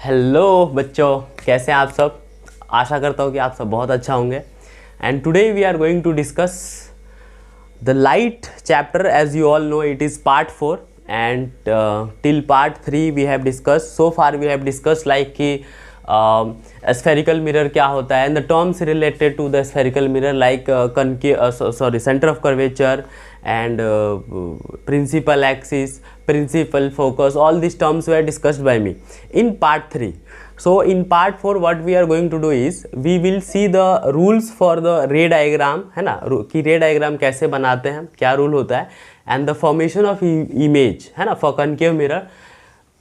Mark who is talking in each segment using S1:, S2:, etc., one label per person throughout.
S1: Hello बच्चों, कैसे हैं आप सब। आशा करता हूँ कि आप सब बहुत अच्छा होंगे। And today we are going to discuss the light chapter. As you all know, it is part 4 and till part 3 we have discuss. So far we have discuss like कि स्फेरिकल मिरर क्या होता है and the terms related to the spherical mirror like centre of curvature and principal axis, principal focus, all these terms were discussed by me in part 3. So in part 4 what we are going to do is we will see the rules for the ray diagram, है ना, कि ray diagram कैसे बनाते हैं, क्या rule होता है, and the formation of image, है ना, for concave mirror,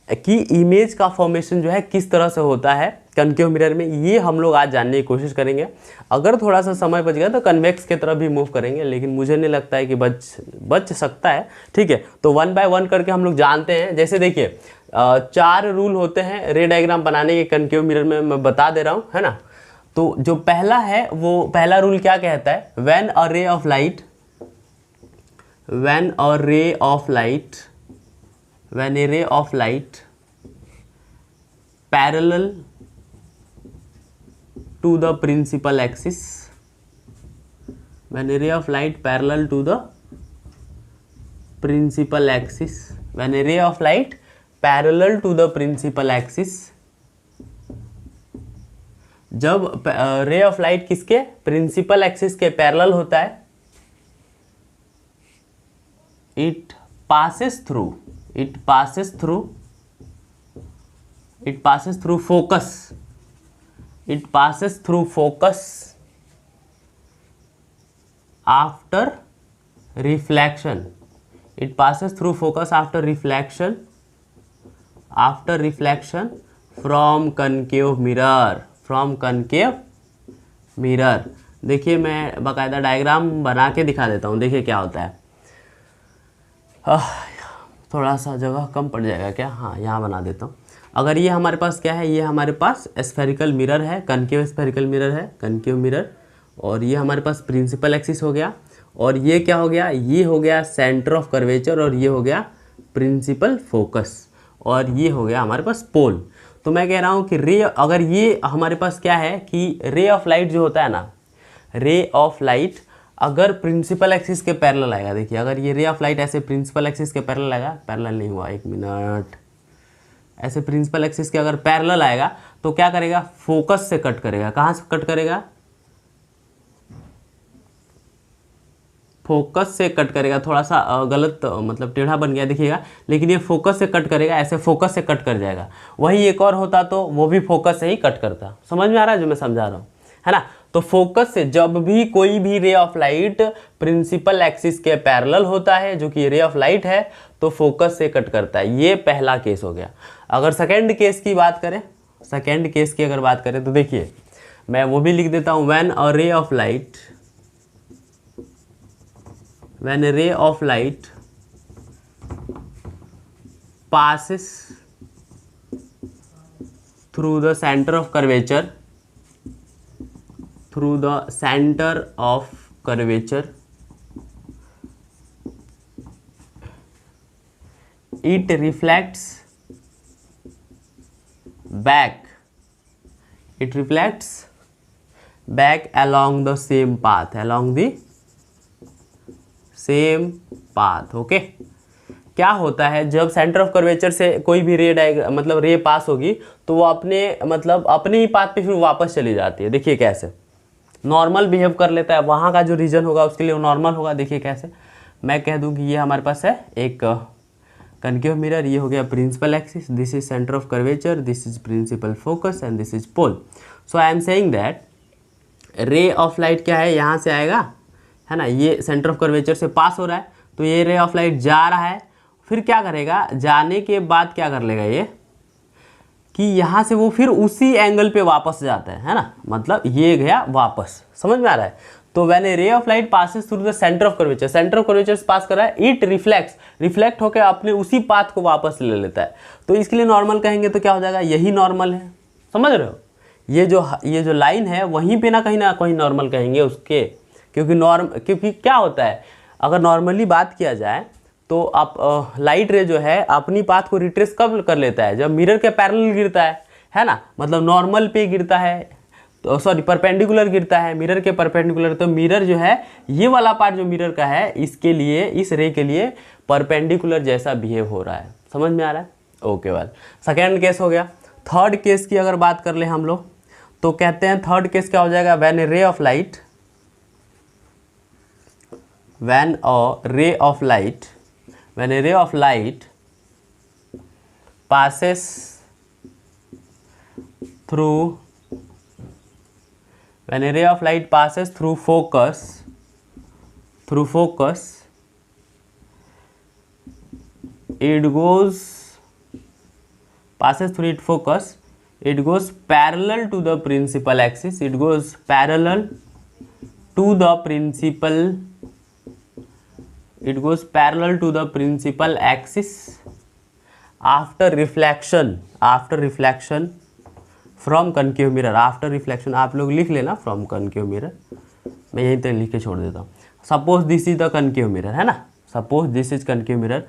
S1: कि इमेज का फॉर्मेशन जो है किस तरह से होता है कनकेव मिरर में, ये हम लोग आज जानने की कोशिश करेंगे. अगर थोड़ा सा समय बच गया तो कन्वेक्स की तरफ भी मूव करेंगे, लेकिन मुझे नहीं लगता है कि बच सकता है. ठीक है, तो वन बाय वन करके हम लोग जानते हैं. जैसे देखिए 4 रूल होते हैं रे डायग्राम बनाने के कनकेव मिरर में, मैं बता दे रहा हूँ, है ना. तो जो पहला है वो पहला रूल क्या कहता है, व्हेन अ रे of light when a ray of light parallel to the principal axis, when a ray of light parallel to the principal axis, when a ray of light parallel to the principal axis, जब रे of light किसके, principal axis के parallel होता है, it passes through focus after reflection. It passes through focus after reflection from concave mirror. देखिए मैं बाकायदा diagram बना के दिखा देता हूँ. देखिए क्या होता है. थोड़ा सा जगह कम पड़ जाएगा क्या, हाँ यहाँ बना देता हूँ. अगर ये हमारे पास क्या है, ये हमारे पास स्फेरिकल मिरर है, कनकेव स्फेरिकल मिरर है, कनकेव मिरर, और ये हमारे पास प्रिंसिपल एक्सिस हो गया, और ये क्या हो गया, ये हो गया सेंटर ऑफ कर्वेचर, और ये हो गया प्रिंसिपल फोकस, और ये हो गया हमारे पास पोल. तो मैं कह रहा हूँ कि रे, अगर ये हमारे पास क्या है कि रे ऑफ लाइट जो होता है ना, रे ऑफ लाइट अगर प्रिंसिपल एक्सिस के पैरेलल आएगा, देखिए अगर ये रे ऑफ लाइट ऐसे प्रिंसिपल एक्सिस के पैरेलल आएगा, पैरेलल नहीं हुआ, एक मिनट, ऐसे प्रिंसिपल एक्सिस के अगर पैरेलल आएगा तो क्या करेगा, फोकस से कट करेगा. कहाँ से कट करेगा, फोकस से कट करेगा. थोड़ा सा गलत मतलब टेढ़ा बन गया देखिएगा, लेकिन ये फोकस से कट करेगा, ऐसे फोकस से कट कर जाएगा. वही एक और होता तो वो भी फोकस से ही कट करता. समझ में आ रहा है जो मैं समझा रहा हूँ, है ना. तो फोकस से जब भी कोई भी ray of light principal axis के पैरेलल होता है, जो कि रे ऑफ लाइट है, तो फोकस से कट करता है. ये पहला केस हो गया. अगर सेकंड केस की बात करें, सेकंड केस की अगर बात करें तो देखिए मैं वो भी लिख देता हूं. व्हेन अ रे of light passes through the center of curvature, it reflects back along the same path. Okay, क्या होता है जब सेंटर ऑफ कर्वेचर से कोई भी रे मतलब रे पास होगी तो वो अपने ही पाथ पे फिर वापस चली जाती है. देखिए कैसे नॉर्मल बिहेव कर लेता है, वहाँ का जो रीजन होगा उसके लिए वो नॉर्मल होगा. देखिए कैसे मैं कह दूँ कि ये हमारे पास है एक कनकेव मिरर, ये हो गया principal axis, this is centre of curvature, this is principal focus and this is pole. So I am saying that ray of light क्या है, यहाँ से आएगा, है ना, ये सेंटर ऑफ कर्वेचर से पास हो रहा है, तो ये रे ऑफ लाइट जा रहा है. फिर क्या करेगा, जाने के बाद क्या कर लेगा ये कि यहाँ से वो फिर उसी एंगल पे वापस जाता है ना, मतलब ये गया वापस. समझ में आ रहा है. तो व्हेन ए रे of light passes through the centre of curvature, centre of curvature से पास कर रहा है, इट रिफ्लेक्ट होकर अपने उसी पाथ को वापस ले लेता है. तो इसके लिए नॉर्मल कहेंगे तो क्या हो जाएगा, यही नॉर्मल है. समझ रहे हो, ये जो लाइन है वहीं पे ना कहीं नॉर्मल कहेंगे उसके, क्योंकि क्या होता है, अगर नॉर्मली बात किया जाए तो आप लाइट रे जो है अपनी पाथ को रिट्रेस कब कर लेता है, जब मिरर के पैरेलल गिरता है ना, मतलब नॉर्मल पे गिरता है, तो सॉरी परपेंडिकुलर गिरता है, मिरर के परपेंडिकुलर। तो मिरर जो है ये वाला पार्ट जो मिरर का है इसके लिए, इस रे के लिए परपेंडिकुलर जैसा बिहेव हो रहा है। समझ में आ रहा है? ओके वेल, सेकेंड केस हो गया। थर्ड केस की अगर बात कर ले हम लोग तो कहते हैं थर्ड केस क्या हो जाएगा, व्हेन ए रे of light, when a ray of light, when a ray of light passes through, when a ray of light passes through focus, it goes, passes through its focus, it goes parallel to the principal axis, it goes parallel to the principal, it goes parallel to the principal axis after reflection from concave mirror, after reflection आप लोग लिख लेना from concave mirror, मैं यहीं तक लिख के छोड़ देता हूँ। Suppose this is the concave mirror है ना, suppose this is concave mirror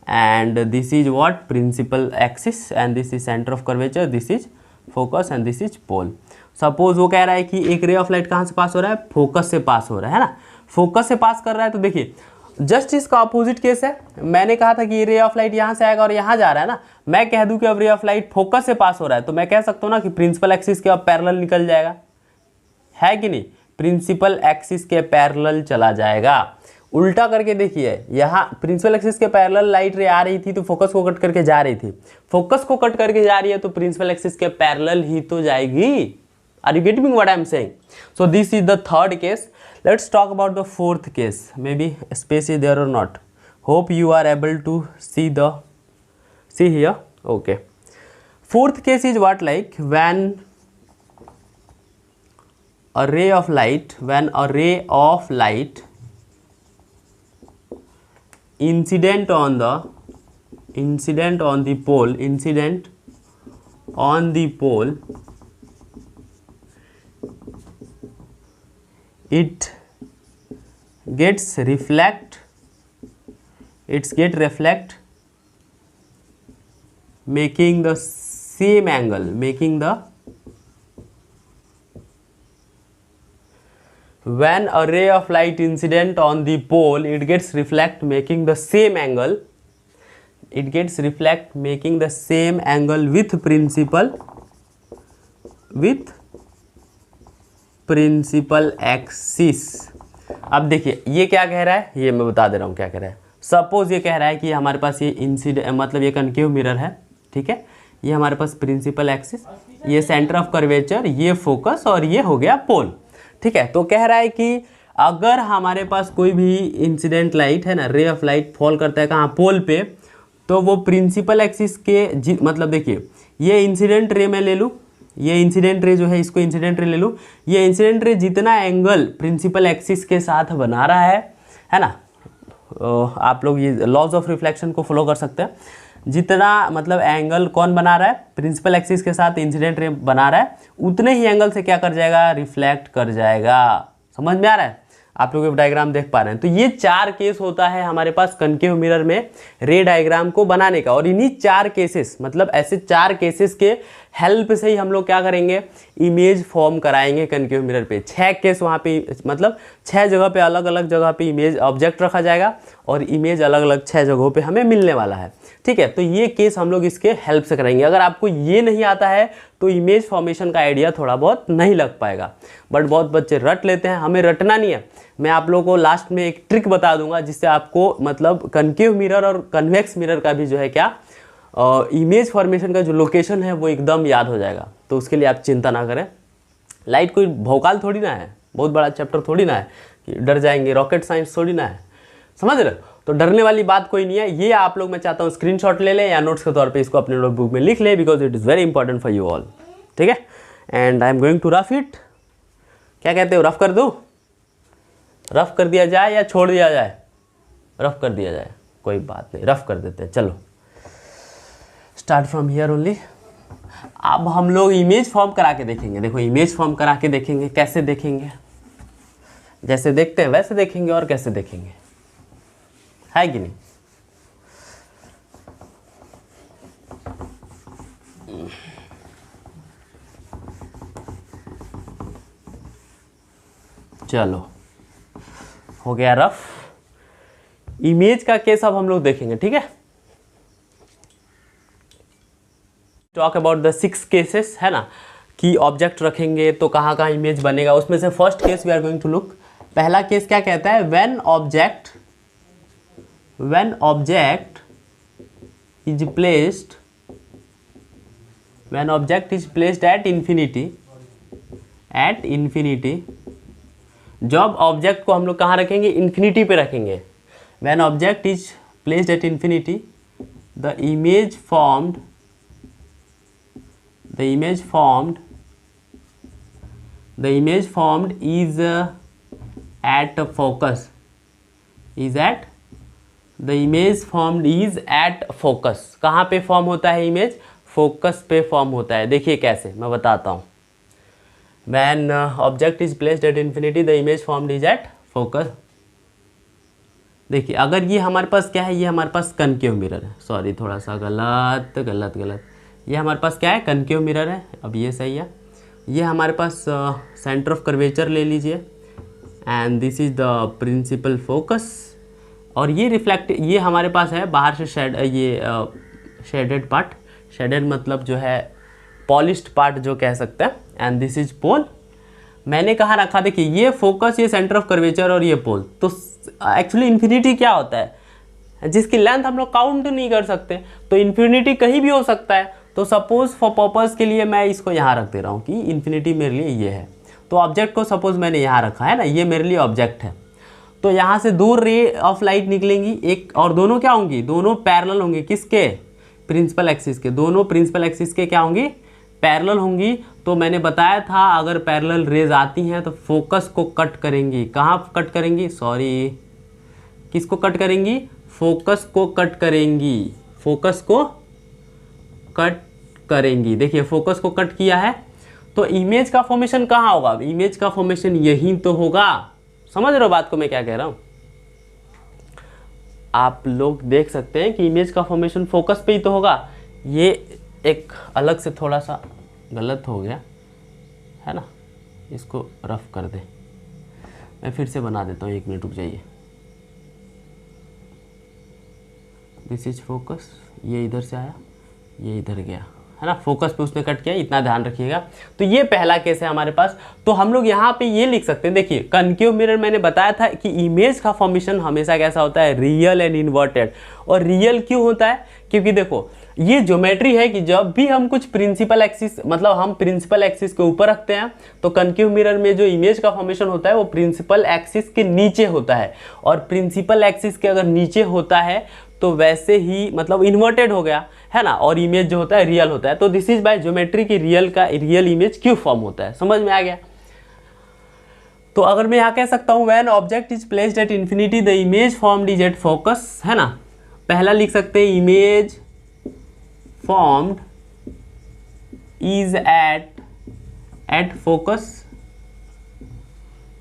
S1: and this is what, principal axis, and this is center of curvature, this is focus and this is pole। Suppose वो कह रहा है कि एक रे of light कहाँ से पास हो रहा है, फोकस से पास हो रहा है ना, फोकस से पास कर रहा है। तो देखिए जस्ट इसका अपोजिट केस है, मैंने कहा था कि रे ऑफ लाइट यहाँ से आएगा और यहाँ जा रहा है ना, मैं कह दूं कि अब रे ऑफ लाइट फोकस से पास हो रहा है तो मैं कह सकता हूँ ना कि प्रिंसिपल एक्सिस के अब पैरेलल निकल जाएगा, है कि नहीं, प्रिंसिपल एक्सिस के पैरेलल चला जाएगा। उल्टा करके देखिए, यहाँ प्रिंसिपल एक्सिस के पैरेलल लाइट रे आ रही थी तो फोकस को कट करके जा रही थी, फोकस को कट करके जा रही है तो प्रिंसिपल एक्सिस के पैरेलल ही तो जाएगी। Are you getting what I am saying? So this is the third case. Let's talk about the fourth case. Maybe space is there or not. Hope you are able to see here. Okay. Fourth case is what, like when a ray of light, incident on the pole, it gets reflect, making the same angle, when a ray of light incident on the pole, it gets reflect making the same angle, with principal axis. अब देखिए ये क्या कह रहा है, ये मैं बता दे रहा हूँ क्या कह रहा है। सपोज ये कह रहा है कि हमारे पास ये इंसिडेंट, मतलब ये कनकेव मिरर है, ठीक है, ये हमारे पास प्रिंसिपल एक्सिस, ये सेंटर ऑफ कर्वेचर, ये फोकस और ये हो गया पोल, ठीक है। तो कह रहा है कि अगर हमारे पास कोई भी इंसिडेंट लाइट है ना, रे ऑफ लाइट फॉल करता है कहाँ, पोल पे, तो वो प्रिंसिपल एक्सिस के मतलब देखिए ये इंसिडेंट रे में ले लूँ, ये इंसिडेंट रे जो है इसको इंसिडेंट रे ले लूँ, ये इंसिडेंट रे जितना एंगल प्रिंसिपल एक्सिस के साथ बना रहा है ना, आप लोग ये लॉज ऑफ रिफ्लेक्शन को फॉलो कर सकते हैं, जितना मतलब एंगल कौन बना रहा है, प्रिंसिपल एक्सिस के साथ इंसिडेंट रे बना रहा है, उतने ही एंगल से क्या कर जाएगा, रिफ्लेक्ट कर जाएगा। समझ में आ रहा है? आप लोग डायग्राम देख पा रहे हैं। तो ये 4 केस होता है हमारे पास कनकेव मिरर में रे डायग्राम को बनाने का, और इन्हीं 4 केसेस, मतलब ऐसे 4 केसेस के हेल्प से ही हम लोग क्या करेंगे, इमेज फॉर्म कराएंगे कनकेव मिरर पे। 6 केस वहाँ पे, मतलब 6 जगह पे, अलग अलग जगह पे इमेज ऑब्जेक्ट रखा जाएगा और इमेज अलग अलग 6 जगहों पे हमें मिलने वाला है, ठीक है। तो ये केस हम लोग इसके हेल्प से करेंगे। अगर आपको ये नहीं आता है तो इमेज फॉर्मेशन का आइडिया थोड़ा बहुत नहीं लग पाएगा, बट बहुत बच्चे रट लेते हैं, हमें रटना नहीं है। मैं आप लोगों को लास्ट में एक ट्रिक बता दूंगा जिससे आपको मतलब कनकेव मिरर और कन्वेक्स मिरर का भी जो है क्या इमेज फॉर्मेशन का जो लोकेशन है वो एकदम याद हो जाएगा। तो उसके लिए आप चिंता ना करें। लाइट कोई भौकाल थोड़ी ना है, बहुत बड़ा चैप्टर थोड़ी ना है कि डर जाएंगे, रॉकेट साइंस थोड़ी ना है, समझ रहे? तो डरने वाली बात कोई नहीं है। ये आप लोग, मैं चाहता हूँ स्क्रीनशॉट ले लें या नोट्स के तौर पे इसको अपने नोटबुक में लिख लें, because it is very important for you all, ठीक है। And I am going to rough it. क्या कहते हो, रफ कर दूँ? रफ कर दिया जाए या छोड़ दिया जाए? रफ कर दिया जाए, कोई बात नहीं, रफ कर देते हैं। चलो स्टार्ट फ्रॉम हियर ओनली। अब हम लोग इमेज फॉर्म करा के देखेंगे। देखो इमेज फॉर्म करा के देखेंगे, कैसे देखेंगे, जैसे देखते हैं वैसे देखेंगे और कैसे देखेंगे, है कि नहीं? चलो हो गया रफ। इमेज का केस अब हम लोग देखेंगे, ठीक है। टॉक अबाउट द 6 केसेस, है ना, कि ऑब्जेक्ट रखेंगे तो कहाँ कहाँ इमेज बनेगा। उसमें से first case we are going to look. पहला केस क्या कहता है, when object is placed at infinity, जब ऑब्जेक्ट को हम लोग कहाँ रखेंगे, इन्फिनिटी पे रखेंगे। When object is placed at infinity, the image formed is at focus, कहाँ पे फॉर्म होता है इमेज, फोकस पे फॉर्म होता है। देखिए कैसे, मैं बताता हूँ। When object is placed at infinity, the image formed is at focus। देखिए अगर ये हमारे पास क्या है, ये हमारे पास कनकेव मिरर है, सॉरी थोड़ा सा गलत, ये हमारे पास क्या है, कनकेव मिरर है। अब ये सही है। ये हमारे पास सेंटर ऑफ कर्वेचर ले लीजिए, and this is the principal focus. और ये रिफ्लेक्ट, ये हमारे पास है बाहर से शेडेड पार्ट, शेडेड मतलब जो है पॉलिश्ड पार्ट जो कह सकते हैं, एंड दिस इज पोल। मैंने कहाँ रखा, देखिए ये फोकस, ये सेंटर ऑफ कर्वेचर और ये पोल। तो एक्चुअली इन्फिनिटी क्या होता है, जिसकी लेंथ हम लोग काउंट नहीं कर सकते, तो इन्फिनिटी कहीं भी हो सकता है। तो सपोज फॉर पर्पस के लिए मैं इसको यहाँ रख दे रहा हूँ कि इन्फिनिटी मेरे लिए ये है। तो ऑब्जेक्ट को सपोज मैंने यहाँ रखा है ना, ये मेरे लिए ऑब्जेक्ट है। तो यहाँ से 2 रे ऑफ लाइट निकलेंगी, एक और दोनों क्या होंगी, दोनों पैरेलल होंगी, किसके, प्रिंसिपल एक्सिस के। दोनों प्रिंसिपल एक्सिस के क्या होंगी, पैरेलल होंगी। तो मैंने बताया था अगर पैरेलल रेज आती हैं तो फोकस को कट करेंगी। कहाँ कट करेंगी, सॉरी किसको कट करेंगी, फोकस को कट करेंगी, फोकस को कट करेंगी। देखिए फोकस को कट किया है, तो इमेज का फॉर्मेशन कहाँ होगा, इमेज का फॉर्मेशन यहीं तो होगा। समझ रहे हो बात को मैं क्या कह रहा हूँ। आप लोग देख सकते हैं कि इमेज का फॉर्मेशन फोकस पे ही तो होगा। ये एक अलग से थोड़ा सा गलत हो गया है ना, इसको रफ कर दे, मैं फिर से बना देता हूँ, 1 मिनट रुक जाइए। दिस इज फोकस, ये इधर से आया, ये इधर गया, है ना, फोकस पे उसने कट किया, इतना ध्यान रखिएगा। तो ये पहला केस है हमारे पास। तो हम लोग यहाँ पे ये लिख सकते हैं, देखिए कनकेव मिरर मैंने बताया था कि इमेज का फॉर्मेशन हमेशा कैसा होता है, रियल एंड इन्वर्टेड। और रियल क्यों होता है, क्योंकि देखो ये ज्योमेट्री है कि जब भी हम कुछ प्रिंसिपल एक्सिस, मतलब हम प्रिंसिपल एक्सिस के ऊपर रखते हैं, तो कनकेव मिरर में जो इमेज का फॉर्मेशन होता है वो प्रिंसिपल एक्सिस के नीचे होता है। और प्रिंसिपल एक्सिस के अगर नीचे होता है तो वैसे ही मतलब इन्वर्टेड हो गया, है ना, और इमेज जो होता है रियल होता है। तो दिस इज बाय ज्योमेट्री की रियल इमेज क्यों फॉर्म होता है, समझ में आ गया। तो अगर मैं यहाँ कह सकता हूँ when object is placed at infinity the image formed is at focus, है ना। पहला लिख सकते हैं image formed is at focus.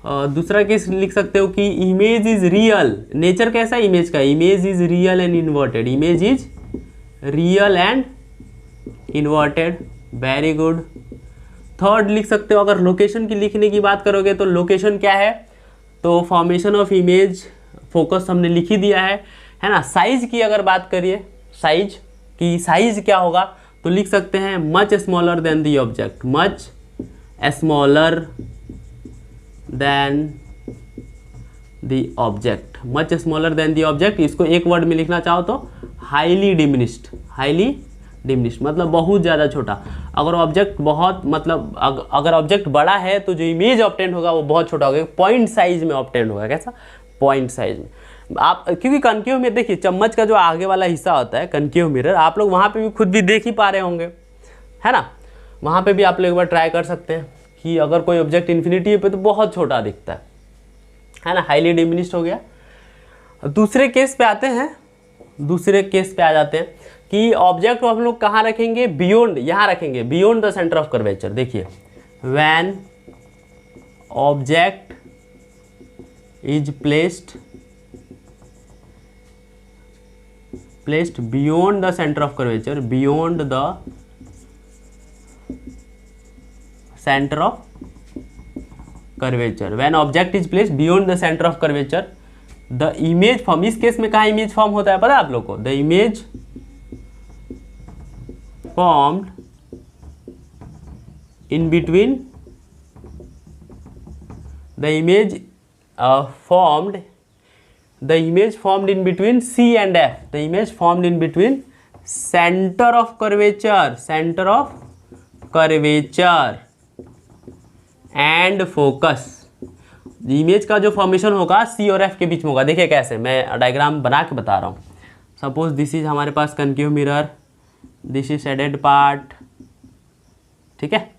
S1: दूसरा केस लिख सकते हो कि इमेज इज रियल। नेचर कैसा है इमेज का, image is real and inverted, image is real and inverted, very good. Third लिख सकते हो, अगर लोकेशन की लिखने की बात करोगे तो लोकेशन क्या है, तो फॉर्मेशन ऑफ इमेज फोकस हमने लिख ही दिया है ना। साइज की अगर बात करिए, साइज की, साइज क्या होगा, तो लिख सकते हैं much smaller than the object, much smaller than the object, much smaller than the object. इसको एक वर्ड में लिखना चाहो तो हाईली डिमिनिश्ड, हाईली डिमिनिश्ड मतलब बहुत ज़्यादा छोटा। अगर ऑब्जेक्ट बहुत मतलब अगर ऑब्जेक्ट बड़ा है तो जो इमेज ऑब्टेंड होगा वो बहुत छोटा होगा, पॉइंट साइज में ऑब्टेंड होगा। कैसा, पॉइंट साइज में। आप क्योंकि कनकेव में देखिए चम्मच का जो आगे वाला हिस्सा होता है कनकेव मिरर, आप लोग वहाँ पे भी खुद भी देख ही पा रहे होंगे, है ना। वहाँ पे भी आप लोग एक बार ट्राई कर सकते हैं कि अगर कोई ऑब्जेक्ट इन्फिनिटी पे तो बहुत छोटा दिखता है ना, हाईली डिमिनिश्ड हो गया। दूसरे केस पे आते हैं, दूसरे केस पे आ जाते हैं कि ऑब्जेक्ट को हम लोग कहाँ रखेंगे, बियॉन्ड, यहाँ रखेंगे, beyond the centre of curvature. देखिए when object is placed beyond the centre of curvature, beyond the centre of curvature, when object is placed beyond the centre of curvature the image form, इस case में कहाँ image form होता है पता है आप लोग को, the image formed in between, the image formed in between C and F, the image formed in between center of curvature and focus, image का जो फॉर्मेशन होगा C और F के बीच में होगा। देखिए कैसे, मैं डायग्राम बना के बता रहा हूँ। सपोज दिस इज हमारे पास concave mirror, this is shaded part, ठीक है,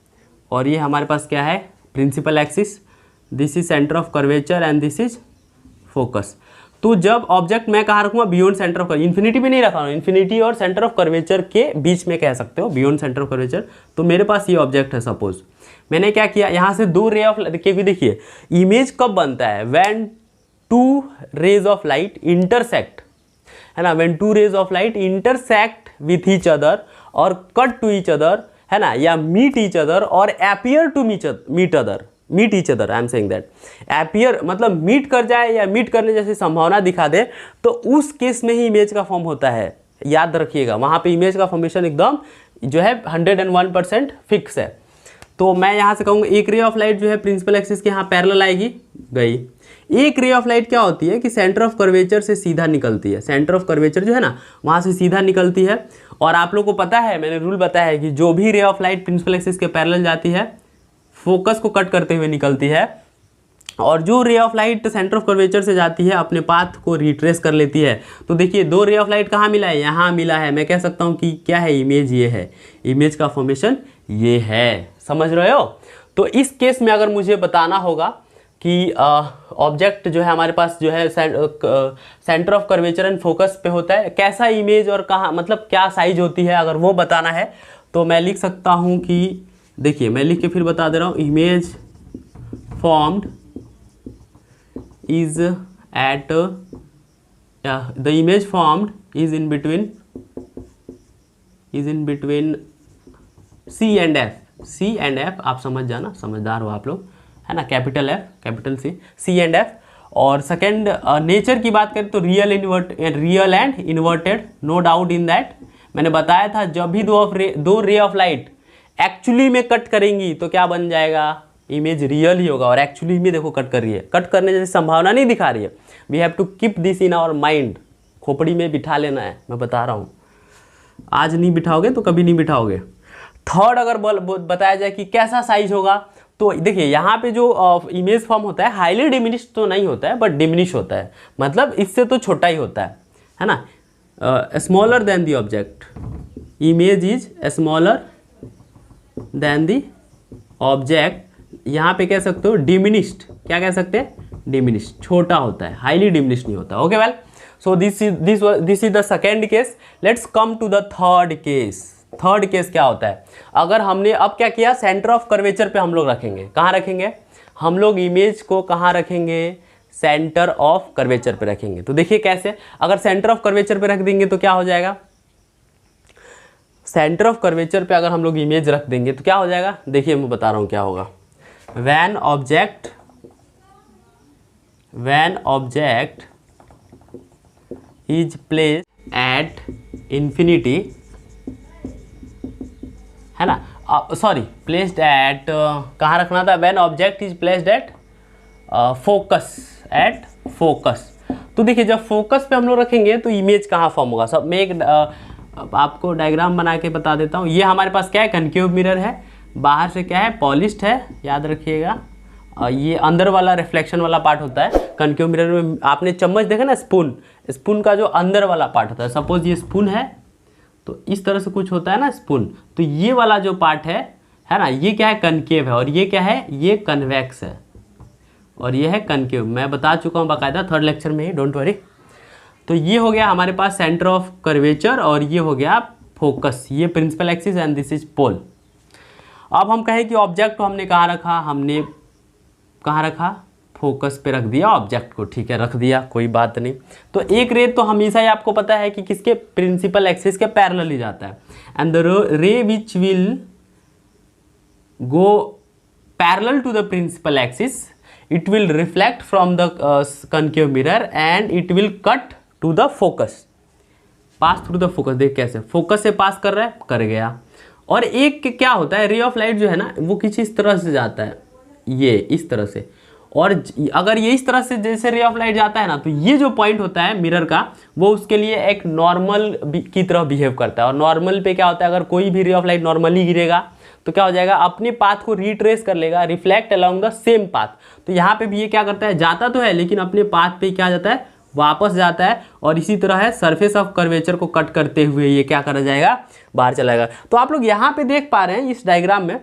S1: और ये हमारे पास क्या है, principal axis, this is centre of curvature and this is focus. तो जब ऑब्जेक्ट मैं कहाँ रखूँगा, बियॉन्ड सेंटर ऑफ, इन्फिनिटी भी नहीं रखा हूँ, इन्फिनिटी और सेंटर ऑफ कर्वेचर के बीच में कह सकते हो, बियॉन्ड सेंटर ऑफ कर्वेचर। तो मेरे पास ये ऑब्जेक्ट है, सपोज मैंने क्या किया, यहाँ से दो रे ऑफ, देखिए इमेज कब बनता है, when two rays of light intersect, है ना, when two rays of light intersect with each other और कट टू ईच अदर, है ना, या मीट ईच अदर और appear to meet each other, I am saying that, appear मतलब meet कर जाए या मीट करने जैसी संभावना दिखा दे, तो उस केस में ही इमेज का फॉर्म होता है। याद रखिएगा, वहाँ पे इमेज का फॉर्मेशन एकदम जो है 101% फिक्स है। तो मैं यहाँ से कहूँगा एक रे ऑफ लाइट जो है प्रिंसिपल एक्सिस के यहाँ पैरेलल आएगी, गई। एक रे ऑफ लाइट क्या होती है कि सेंटर ऑफ कर्वेचर से सीधा निकलती है, सेंटर ऑफ कर्वेचर जो है ना वहाँ से सीधा निकलती है। और आप लोग को पता है, मैंने रूल बताया है कि जो भी ray of light principal axis के पैरेलल जाती है फोकस को कट करते हुए निकलती है, और जो रे of light centre of curvature से जाती है अपने पाथ को रिट्रेस कर लेती है। तो देखिए दो रे ऑफ लाइट कहाँ मिला है, यहाँ मिला है। मैं कह सकता हूँ कि क्या है, इमेज ये है, इमेज का फॉर्मेशन ये है, समझ रहे हो। तो इस केस में अगर मुझे बताना होगा कि ऑब्जेक्ट जो है हमारे पास जो है centre of curvature and focus पे होता है, कैसा इमेज और कहाँ, मतलब क्या साइज होती है, अगर वो बताना है तो मैं लिख सकता हूँ कि, देखिए मैं लिख के फिर बता दे रहा हूँ, image formed is at the image formed is in between C and F, आप समझ जाना, समझदार हो आप लोग, है ना, capital F capital C and F. और सेकेंड नेचर की बात करें तो real and inverted, no doubt in that. मैंने बताया था जब भी दो रे ऑफ लाइट एक्चुअली में कट करेंगी तो क्या बन जाएगा, इमेज रियल ही होगा। और एक्चुअली में देखो कट कर रही है, कट करने जैसी संभावना नहीं दिखा रही है। We have to keep this in our mind, खोपड़ी में बिठा लेना है, मैं बता रहा हूँ। आज नहीं बिठाओगे तो कभी नहीं बिठाओगे। थर्ड अगर बताया जाए कि कैसा साइज होगा, तो देखिए यहाँ पे जो इमेज फॉर्म होता है हाईली डिमिनिश तो नहीं होता है, बट डिमिनिश होता है, मतलब इससे तो छोटा ही होता है ना, smaller than the object, image is smaller than the object. यहाँ पे कह सकते हो डिमिनिश्ड, क्या कह सकते हैं, डिमिनिश्ड, छोटा होता है, हाईली डिमिनिश्ड नहीं होता। Okay well, so this is the second case. Let's come to the third case. Third case क्या होता है, अगर हमने अब क्या किया, सेंटर ऑफ कर्वेचर पे हम लोग रखेंगे, कहाँ रखेंगे हम लोग इमेज को, कहाँ रखेंगे, सेंटर ऑफ कर्वेचर पे रखेंगे। तो देखिए कैसे, अगर सेंटर ऑफ कर्वेचर पे रख देंगे तो क्या हो जाएगा, सेंटर ऑफ कर्वेचर पे अगर हम लोग इमेज रख देंगे तो क्या हो जाएगा, देखिए मैं बता रहा हूँ क्या होगा। When object is placed at infinity, है ना, सॉरी प्लेस्ड एट, कहाँ रखना था, when object is placed at focus. तो देखिए जब फोकस पे हम लोग रखेंगे तो इमेज कहाँ फॉर्म होगा। सब मैं एक आपको डायग्राम बना के बता देता हूँ। ये हमारे पास क्या है, कनकेव मिरर है, बाहर से क्या है, पॉलिश्ड है, याद रखिएगा। ये अंदर वाला रिफ्लेक्शन वाला पार्ट होता है कनकेव मिरर में। आपने चम्मच देखा ना, स्पून का जो अंदर वाला पार्ट होता है, सपोज ये स्पून है तो इस तरह से कुछ होता है ना स्पून, तो ये वाला जो पार्ट है ना, ये क्या है, कनकेव है, और ये क्या है, ये कन्वेक्स है, और ये है कनकेव। मैं बता चुका हूँ बाकायदा थर्ड लेक्चर में ही, डोंट वरी। तो ये हो गया हमारे पास सेंटर ऑफ कर्वेचर, और ये हो गया फोकस, ये principal axis and this is pole. अब हम कहें कि ऑब्जेक्ट को हमने कहाँ रखा, हमने कहाँ रखा, फोकस पे रख दिया ऑब्जेक्ट को, ठीक है, रख दिया, कोई बात नहीं। तो एक रे तो हमेशा ही आपको पता है कि किसके, प्रिंसिपल एक्सिस के पैरेलल ही जाता है, and the ray which will go parallel to the principal axis, it will reflect from the concave mirror and it will cut to the focus, pass through the focus. देख कैसे focus से पास कर रहा है, कर गया। और एक क्या होता है, रे ऑफ लाइट जो है ना वो किसी इस तरह से जाता है, ये इस तरह से, और अगर ये इस तरह से जैसे रे ऑफ लाइट जाता है ना, तो ये जो पॉइंट होता है मिरर का वो उसके लिए एक नॉर्मल की तरह बिहेव करता है। और नॉर्मल पे क्या होता है, अगर कोई भी रे ऑफ लाइट नॉर्मली गिरेगा तो क्या हो जाएगा, अपने पाथ को रिट्रेस कर लेगा, reflect along the same path. तो यहाँ पे भी ये क्या करता है, जाता तो है लेकिन अपने पाथ पे क्या जाता है, वापस जाता है। और इसी तरह है सरफेस ऑफ कर्वेचर को कट करते हुए ये क्या करा जाएगा, बाहर चला जाएगा। तो आप लोग यहाँ पे देख पा रहे हैं इस डायग्राम में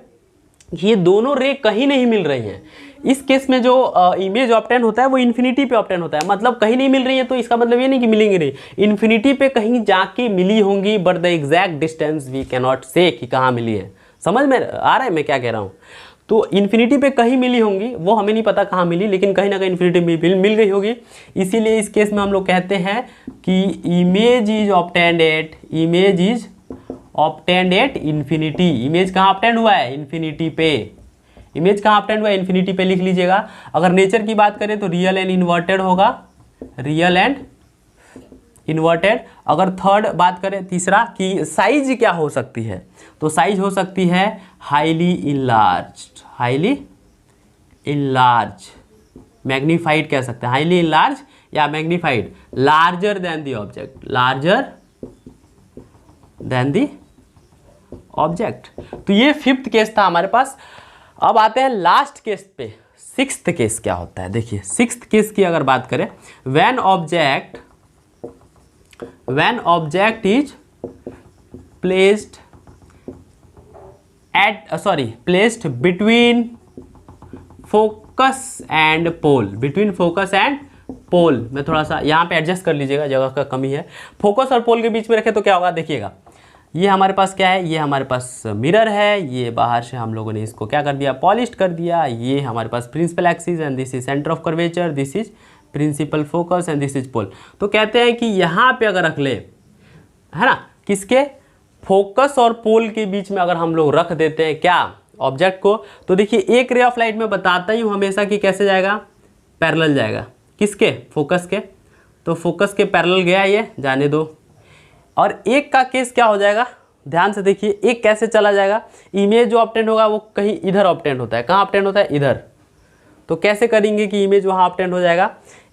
S1: ये दोनों रे कहीं नहीं मिल रही हैं। इस केस में जो इमेज ऑब्टेन होता है वो इन्फिनिटी पे ऑब्टेन होता है, मतलब कहीं नहीं मिल रही है तो इसका मतलब ये नहीं कि मिलेंगी नहीं, इन्फिनिटी पे कहीं जाके मिली होंगी, but the exact distance we can not say कि कहाँ मिली है। समझ में आ रहा है मैं क्या कह रहा हूँ। तो इन्फिनिटी पे कहीं मिली होंगी, वो हमें नहीं पता कहाँ मिली, लेकिन कहीं ना कहीं इन्फिनिटी में मिल गई होगी। इसीलिए इस केस में हम लोग कहते हैं कि image is obtained at infinity. Image कहाँ ऑब्टेन्ड हुआ है, इन्फिनिटी पे। इमेज कहाँ ऑब्टेन्ड हुआ है, इन्फिनिटी पे लिख लीजिएगा। अगर नेचर की बात करें तो रियल एंड इन्वर्टेड होगा, रियल एंड इन्वर्टेड। अगर थर्ड बात करें, तीसरा कि साइज क्या हो सकती है, तो साइज हो सकती है हाईली इनलार्ज, मैग्नीफाइड कह सकते हैं, हाईली इनलार्ज या magnified, larger than the object. तो ये फिफ्थ केस था हमारे पास। अब आते हैं लास्ट केस पे, सिक्स्थ केस क्या होता है। देखिए सिक्स्थ केस की अगर बात करें, when object is placed between focus and pole. मैं थोड़ा सा यहाँ पे एडजस्ट कर लीजिएगा, जगह का कमी है। फोकस और पोल के बीच में रखे तो क्या होगा, देखिएगा ये हमारे पास क्या है, ये हमारे पास मिरर है, ये बाहर से हम लोगों ने इसको क्या कर दिया, पॉलिश कर दिया। ये हमारे पास principal axis and this is centre of curvature, this is principal focus and this is pole. तो कहते हैं कि यहाँ पे अगर रख ले, है ना, किसके, फोकस और पोल के बीच में अगर हम लोग रख देते हैं क्या, ऑब्जेक्ट को, तो देखिए एक रे ऑफ लाइट में बताता ही हूँ हमेशा कि कैसे जाएगा, पैरेलल जाएगा। किसके, फोकस के। तो फोकस के पैरेलल गया, ये जाने दो। और एक का केस क्या हो जाएगा, ध्यान से देखिए, एक कैसे चला जाएगा, इमेज जो ऑब्टेंड होगा वो कहीं इधर ऑब्टेंड होता है। कहाँ ऑब्टेंड होता है, इधर। तो कैसे करेंगे कि इमेज वहाँ ऑब्टेंड हो जाएगा,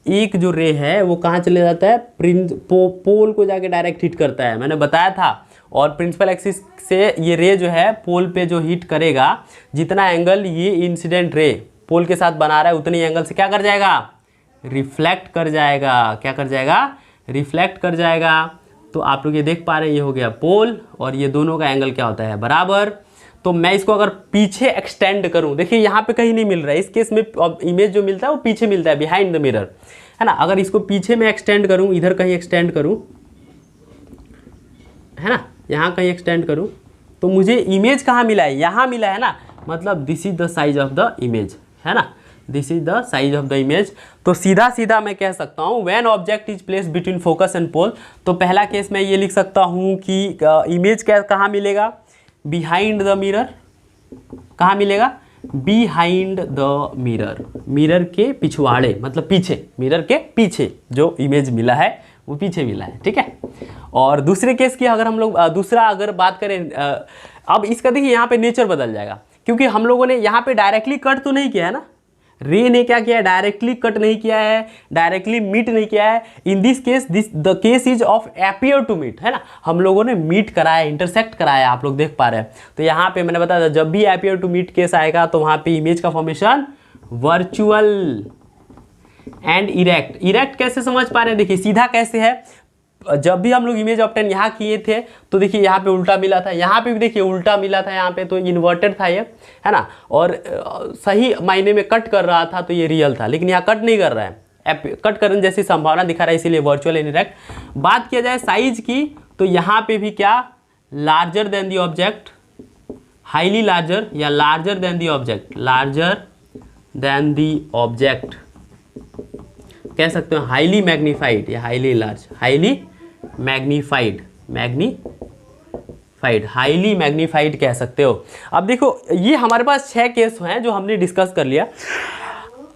S1: एक जो रे है वो कहाँ चले जाता है, पोल को जाके डायरेक्ट हिट करता है, मैंने बताया था। और प्रिंसिपल एक्सिस से ये रे जो है पोल पे जो हिट करेगा, जितना एंगल ये इंसिडेंट रे पोल के साथ बना रहा है उतनी एंगल से क्या कर जाएगा, रिफ्लेक्ट कर जाएगा। क्या कर जाएगा, रिफ्लेक्ट कर जाएगा। तो आप लोग ये देख पा रहे हैं, ये हो गया पोल और ये दोनों का एंगल क्या होता है, बराबर। तो मैं इसको अगर पीछे एक्सटेंड करूं, देखिए यहाँ पे कहीं नहीं मिल रहा है, इस केस में इमेज जो मिलता है वो पीछे मिलता है, बिहाइंड द मिरर, है ना। अगर इसको पीछे में एक्सटेंड करूं, इधर कहीं एक्सटेंड करूं, है ना, यहाँ कहीं एक्सटेंड करूं, तो मुझे इमेज कहाँ मिला है, यहाँ मिला है ना। मतलब this is the size of the image, है ना, this is the size of the image. तो सीधा सीधा मैं कह सकता हूँ when object is placed between focus and pole. तो पहला केस मैं ये लिख सकता हूँ कि इमेज क्या कहाँ मिलेगा, बिहाइंड द मिरर। कहाँ मिलेगा, बिहाइंड द मिरर, मिरर के पिछवाड़े, मतलब पीछे, मिरर के पीछे जो इमेज मिला है वो पीछे मिला है, ठीक है। और दूसरे केस की अगर हम लोग दूसरा अगर बात करें, अब इसका देखिए यहाँ पे नेचर बदल जाएगा, क्योंकि हम लोगों ने यहाँ पे डायरेक्टली कट तो नहीं किया है ना, रे ने क्या किया है, डायरेक्टली कट नहीं किया है, डायरेक्टली मीट नहीं किया है। In this case the case is of appear to meet, है ना, हम लोगों ने मीट कराया, इंटरसेक्ट कराया, आप लोग देख पा रहे हैं। तो यहाँ पे मैंने बताया था जब भी अपियर टू मीट केस आएगा तो वहाँ पे इमेज का formation virtual and erect. Erect कैसे समझ पा रहे हैं, देखिए सीधा कैसे है, जब भी हम लोग इमेज ऑब्टेन यहाँ किए थे तो देखिए यहाँ पे उल्टा मिला था, यहाँ पे भी देखिए उल्टा मिला था, यहाँ पे तो इन्वर्टेड था ये, है ना, और सही मायने में कट कर रहा था तो ये रियल था, लेकिन यहाँ कट नहीं कर रहा है, कट करने जैसी संभावना दिखा रहा है, इसीलिए वर्चुअल एंड इरेक्ट। बात किया जाए साइज की तो यहाँ पे भी क्या, larger than the object, highly larger या larger than the object, larger than the object कह सकते हो, हाईली मैग्नीफाइड या highly large, highly magnified magnified, highly magnified कह सकते हो। अब देखो ये हमारे पास 6 केस हैं जो हमने डिस्कस कर लिया।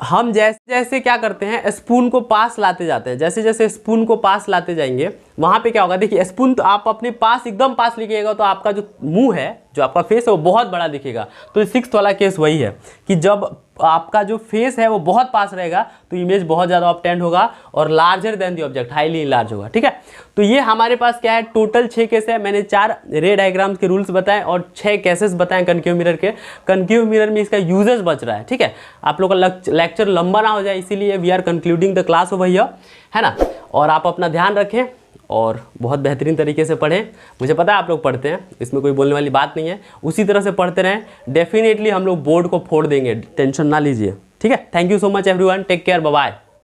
S1: हम जैसे जैसे क्या करते हैं, स्पून को पास लाते जाते हैं, जैसे जैसे स्पून को पास लाते जाएंगे वहाँ पे क्या होगा, देखिए स्पून तो आप अपने पास एकदम पास लेके आएगा तो आपका जो मुंह है, जो आपका फेस है वो बहुत बड़ा दिखेगा। तो 6th वाला केस वही है कि जब आपका जो फेस है वो बहुत पास रहेगा तो इमेज बहुत ज़्यादा ऑब्टेंड होगा और larger than the object, highly large होगा। ठीक है, तो ये हमारे पास क्या है, टोटल 6 केस है। मैंने 4 रे डायग्राम्स के रूल्स बताए और 6 केसेस बताए कनकेव मिरर के। कनकेव मिरर में इसका यूजेस बच रहा है। ठीक है, आप लोग का लेक्चर लंबा ना हो जाए इसीलिए we are concluding the class over here, है ना। और आप अपना ध्यान रखें और बहुत बेहतरीन तरीके से पढ़ें। मुझे पता है आप लोग पढ़ते हैं, इसमें कोई बोलने वाली बात नहीं है, उसी तरह से पढ़ते रहें। डेफिनेटली हम लोग बोर्ड को फोड़ देंगे, टेंशन ना लीजिए। ठीक है, thank you so much everyone, take care, bye bye.